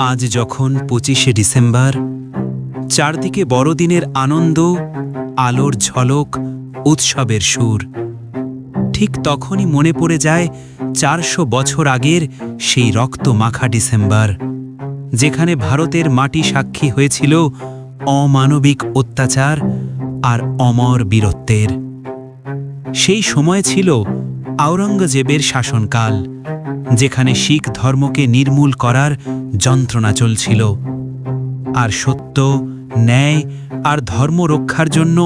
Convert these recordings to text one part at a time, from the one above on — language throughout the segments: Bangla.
আজ যখন ২৫শে ডিসেম্বর, চারদিকে বড়দিনের আনন্দ, আলোর ঝলক, উৎসবের সুর, ঠিক তখনই মনে পড়ে যায় ৪০০ বছর আগের সেই রক্তমাখা ডিসেম্বর, যেখানে ভারতের মাটি সাক্ষী হয়েছিল অমানবিক অত্যাচার আর অমর বীরত্বের। সেই সময় ছিল আওরঙ্গজেবের শাসনকাল, যেখানে শিখ ধর্মকে নির্মূল করার যন্ত্রণা চলছিল, আর সত্য, ন্যায় আর ধর্ম রক্ষার জন্য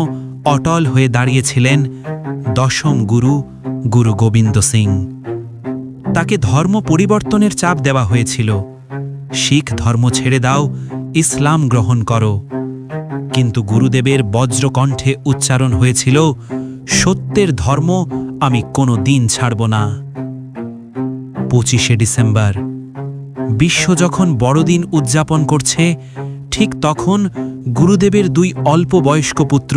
অটল হয়ে দাঁড়িয়েছিলেন দশম গুরু, গুরু গোবিন্দ সিং। তাকে ধর্ম পরিবর্তনের চাপ দেওয়া হয়েছিল, শিখ ধর্ম ছেড়ে দাও, ইসলাম গ্রহণ করো। কিন্তু গুরুদেবের বজ্রকণ্ঠে উচ্চারণ হয়েছিল, সত্যের ধর্ম আমি কোনো দিন ছাড়ব না। ২৫শে ডিসেম্বর, বিশ্ব যখন বড়দিন উদযাপন করছে, ঠিক তখন গুরুদেবের দুই অল্প বয়স্ক পুত্র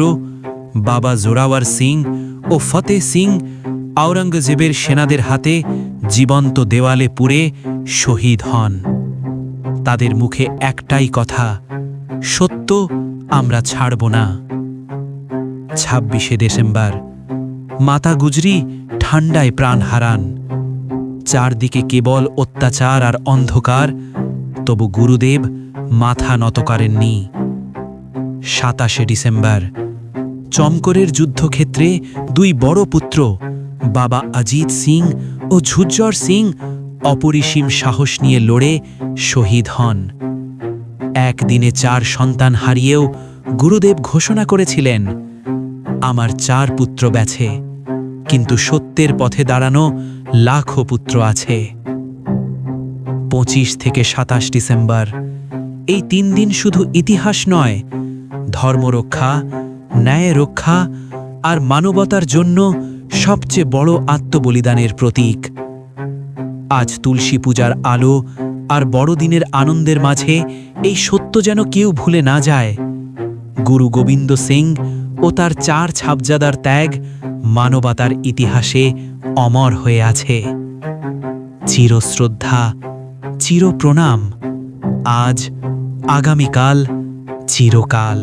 বাবা জোরাওয়ার সিং ও ফতেহ সিং আওরঙ্গজেবের সেনাদের হাতে জীবন্ত দেওয়ালে পুড়ে শহীদ হন। তাদের মুখে একটাই কথা, সত্য আমরা ছাড়ব না। ২৬শে ডিসেম্বর, মাতা গুজরি ঠান্ডায় প্রাণ হারান। চারদিকে কেবল অত্যাচার আর অন্ধকার, তবু গুরুদেব মাথা নত করেননি। ২৭শে ডিসেম্বর, চমকরের যুদ্ধক্ষেত্রে দুই বড় পুত্র বাবা অজিত সিং ও ঝুজ্জর সিং অপরিসীম সাহস নিয়ে লড়ে শহীদ হন। একদিনে ৪ সন্তান হারিয়েও গুরুদেব ঘোষণা করেছিলেন, আমার ৪ পুত্র বেছে, কিন্তু সত্যের পথে দাঁড়ানো লাখো পুত্র আছে। ২৫ থেকে ২৭ ডিসেম্বর, এই ৩ দিন শুধু ইতিহাস নয়, ধর্মরক্ষা, ন্যায় রক্ষা আর মানবতার জন্য সবচেয়ে বড় আত্মবলিদানের প্রতীক। আজ তুলসী পূজার আলো আর বড়দিনের আনন্দের মাঝে এই সত্য যেন কেউ ভুলে না যায়, গুরু গোবিন্দ সিং ও তার ৪ ছাবজাদার ত্যাগ মানবতার ইতিহাসে অমর হয়ে আছে। চিরশ্রদ্ধা, চিরপ্রণাম, আজ, আগামীকাল, চিরকাল।